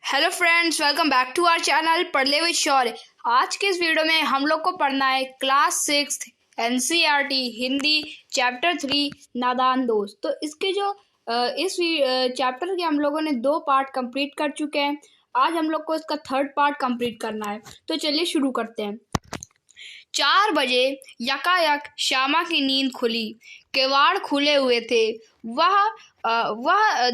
Hello friends, welcome back to our channel Padhle with Shaurya. आज के इस वीडियो में हम लोग को पढ़ना है क्लास 6 एनसीईआरटी हिंदी चैप्टर 3 नादान दोस्त। तो इसके जो इस चैप्टर के हम लोगों ने 2 पार्ट कंप्लीट कर चुके हैं। आज हम लोग को इसका 3rd पार्ट कंप्लीट करना है। तो चलिए शुरू करते हैं। 4 बजे यकायक श्यामा की नींद खुली। किवाड़ खुले हुए थे। वह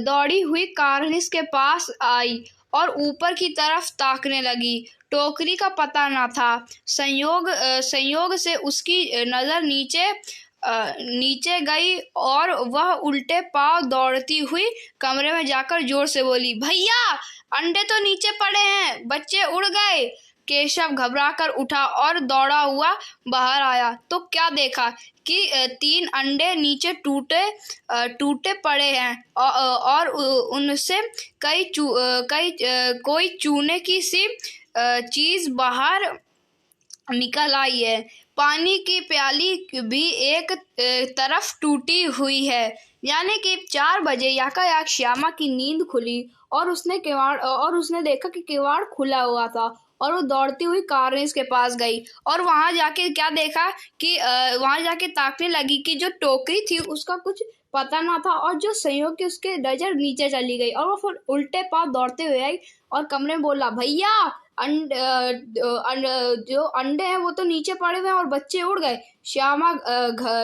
दौड़ी हुई कारनिस के पास आई और ऊपर की तरफ ताकने लगी। टोकरी का पता न था। संयोग से उसकी नज़र नीचे गई और वह उल्टे पांव दौड़ती हुई कमरे में जाकर जोर से बोली, भैया अंडे तो नीचे पड़े हैं, बच्चे उड़ गए। केशव घबराकर उठा और दौड़ा हुआ बाहर आया तो क्या देखा कि 3 अंडे नीचे टूटे पड़े हैं और उनसे कोई चूने की सी चीज बाहर निकल आई है। पानी की प्याली भी एक तरफ टूटी हुई है। यानी कि 4 बजे यकायक श्यामा की नींद खुली और उसने देखा कि किवाड़ खुला हुआ था और वो दौड़ती हुई कारनिस के पास गई और वहां जाके क्या देखा कि वहां जाके ताकने लगी कि जो टोकरी थी उसका कुछ पता ना था और जो संयोग की उसके नजर नीचे चली गई और वो फिर उल्टे पांव दौड़ते हुए आई और कमरे में बोला, भैया जो अंडे हैं वो तो नीचे पड़े हुए हैं और बच्चे उड़ गए।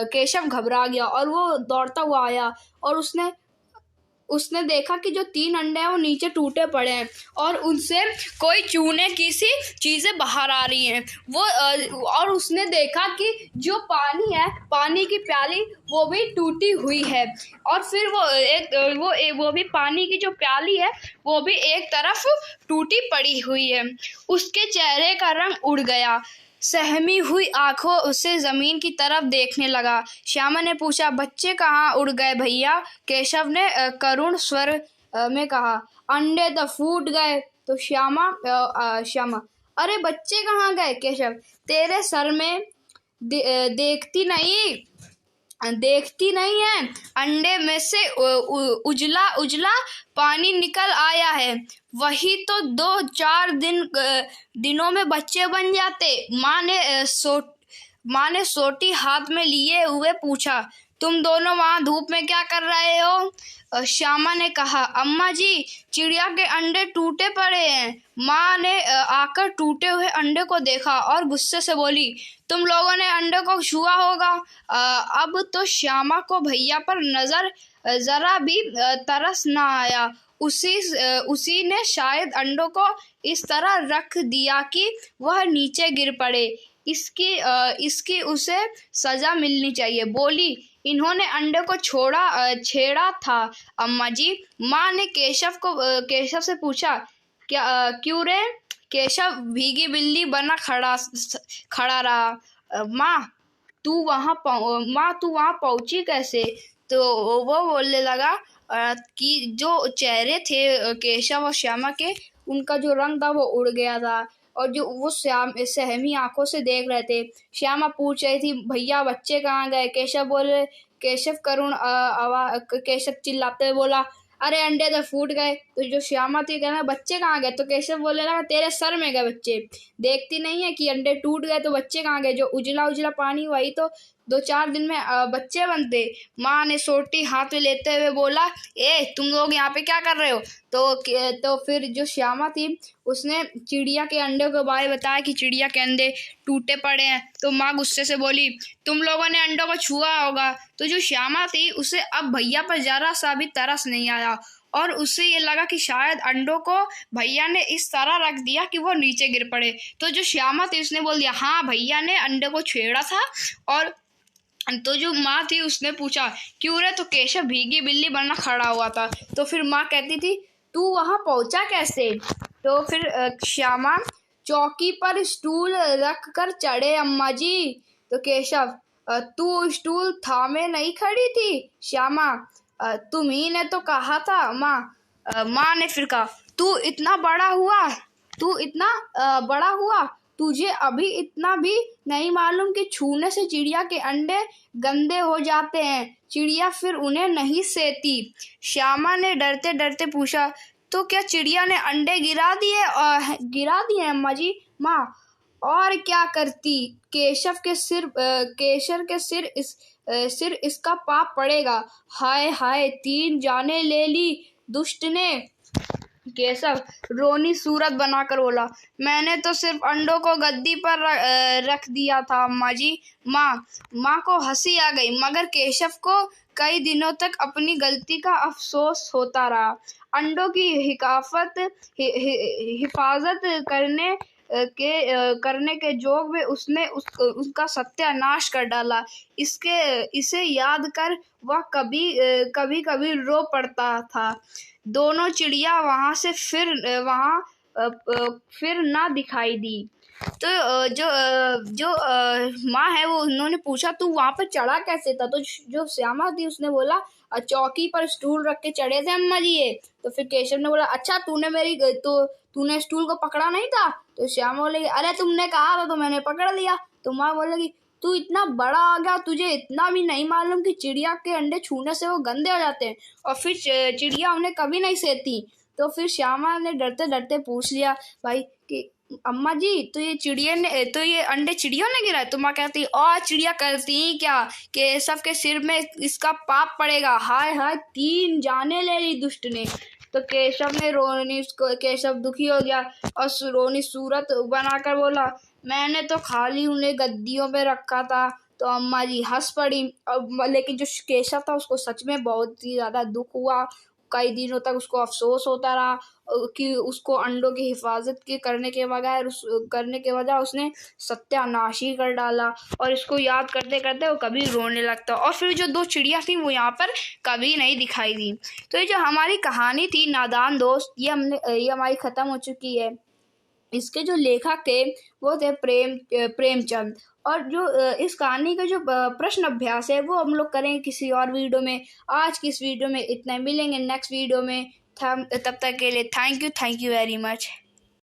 केशव घबरा गया और वो दौड़ता हुआ आया और उसने देखा कि जो 3 अंडे हैं वो नीचे टूटे पड़े हैं और उनसे कोई चूने की सी चीजें बाहर आ रही हैं। और उसने देखा कि जो पानी है, पानी की प्याली वो भी टूटी हुई है और फिर वो भी पानी की जो प्याली है वो भी एक तरफ टूटी पड़ी हुई है। उसके चेहरे का रंग उड़ गया। सहमी हुई आंखों उससे जमीन की तरफ देखने लगा। श्यामा ने पूछा, बच्चे कहाँ उड़ गए भैया? केशव ने करुण स्वर में कहा, अंडे तो फूट गए। तो श्यामा, अरे बच्चे कहाँ गए? केशव, तेरे सर में देखती नहीं है, अंडे में से उजला पानी निकल आया है। वही तो 2-4 दिनों में बच्चे बन जाते। माँ ने सोटी हाथ में लिए हुए पूछा, तुम दोनों वहां धूप में क्या कर रहे हो? श्यामा ने कहा, अम्मा जी, चिड़िया के अंडे टूटे पड़े हैं। माँ ने आकर टूटे हुए अंडे को देखा और गुस्से से बोली, तुम लोगों ने अंडे को छुआ होगा। अब तो श्यामा को भैया पर जरा भी तरस न आया। उसी ने शायद अंडों को इस तरह रख दिया कि वह नीचे गिर पड़े। इसकी उसे सजा मिलनी चाहिए। बोली, इन्होंने अंडे को छेड़ा था अम्मा जी। माँ ने केशव से पूछा, क्यों रे? केशव भीगी बिल्ली बना खड़ा रहा। माँ तू वहां पहुंची कैसे? तो वो बोलने लगा कि जो चेहरे थे केशव और श्यामा के, उनका जो रंग था वो उड़ गया था और जो वो सहमी आंखों से देख रहे थे। श्यामा पूछ रही थी, भैया बच्चे कहाँ गए? केशव चिल्लाते हुए बोला, अरे अंडे तो फूट गए। तो जो श्यामा थी कहना, बच्चे कहाँ गए? तो केशव बोलने लगा, तेरे सर में गए बच्चे, देखती नहीं है कि अंडे टूट गए तो बच्चे कहाँ गए? जो उजला पानी, वही तो 2-4 दिन में बच्चे बनते। माँ ने सोटी हाथ में लेते हुए बोला, तुम लोग यहाँ पे क्या कर रहे हो? तो फिर जो श्यामा थी उसने चिड़िया के अंडे के बारे में बताया कि चिड़िया के अंडे टूटे पड़े हैं। तो माँ गुस्से से बोली, तुम लोगों ने अंडों को छुआ होगा। तो जो श्यामा थी उसे अब भैया पर जरा सा भी तरस नहीं आया और उसे ये लगा कि शायद अंडों को भैया ने इस तरह रख दिया कि वो नीचे गिर पड़े। तो जो श्यामा थी उसने बोल दिया, हाँ भैया ने अंडे को छेड़ा था। और तो जो माँ थी उसने पूछा, क्यों रे? तो केशव भीगी बिल्ली बना खड़ा हुआ था। तो फिर माँ कहती थी, तू वहां पहुंचा कैसे? तो फिर श्यामा, चौकी पर स्टूल रख कर चढ़े अम्मा जी। तो केशव, तू स्टूल थामे नहीं खड़ी थी? श्यामा, तुम्ही ने तो कहा था। माँ ने फिर कहा, तू इतना बड़ा हुआ, तुझे अभी इतना भी नहीं मालूम कि छूने से चिड़िया के अंडे गंदे हो जाते हैं, चिड़िया फिर उन्हें नहीं सेती। श्यामा ने डरते डरते पूछा, तो क्या चिड़िया ने अंडे गिरा दिए अम्मा जी? माँ, और क्या करती? केशव के सिर इसका पाप पड़ेगा। हाय हाय, 3 जाने ले ली दुष्ट ने। केशव रोनी सूरत बनाकर बोला, मैंने तो सिर्फ अंडों को गद्दी पर रख दिया था अम्मा जी। माँ को हंसी आ गई, मगर केशव को कई दिनों तक अपनी गलती का अफसोस होता रहा। अंडों की हिफाजत करने के जोग में उसने उसका सत्यानाश कर डाला। इसे याद कर वह कभी रो पड़ता था। दोनों चिड़िया वहां से फिर ना दिखाई दी। तो जो माँ है वो उन्होंने पूछा, तू वहां पर चढ़ा कैसे था? तो जो श्यामा थी उसने बोला, चौकी पर स्टूल रख के चढ़े थे अम्मा जी ये। तो फिर केशव ने बोला, अच्छा तूने स्टूल को पकड़ा नहीं था? तो श्यामा बोलेगी, अरे तुमने कहा था तो मैंने पकड़ लिया। तो माँ बोलेगी, तू इतना बड़ा आ गया, तुझे इतना भी नहीं मालूम कि चिड़िया के अंडे छूने से वो गंदे हो जाते हैं, और फिर चिड़िया उन्हें कभी नहीं सहती। तो फिर श्यामा ने डरते डरते पूछ लिया, भाई कि अम्मा जी, तो ये अंडे चिड़ियों ने गिराए? तो माँ कहती, और चिड़िया करती क्या, केशव के सिर में इसका पाप पड़ेगा। हाय हाय, 3 जाने ले ली दुष्ट ने। तो केशव दुखी हो गया और रोनी सूरत बनाकर बोला, मैंने तो खाली उन्हें गद्दियों पे रखा था। तो अम्मा जी हंस पड़ी। लेकिन जो केशव था उसको सच में बहुत ही ज्यादा दुख हुआ। कई दिनों तक उसको अफसोस होता रहा कि उसको अंडों की हिफाजत करने के बजाय उसने सत्यानाश ही कर डाला। और इसको याद करते करते वो कभी रोने लगता। और फिर जो 2 चिड़िया थी वो यहाँ पर कभी नहीं दिखाई दी। तो ये जो हमारी कहानी थी नादान दोस्त, ये हमारी खत्म हो चुकी है। इसके जो लेखक थे वो थे प्रेमचंद। और जो इस कहानी का जो प्रश्न अभ्यास है वो हम लोग करेंगे किसी और वीडियो में। आज की इस वीडियो में इतना, मिलेंगे नेक्स्ट वीडियो में। तब तक के लिए थैंक यू वेरी मच।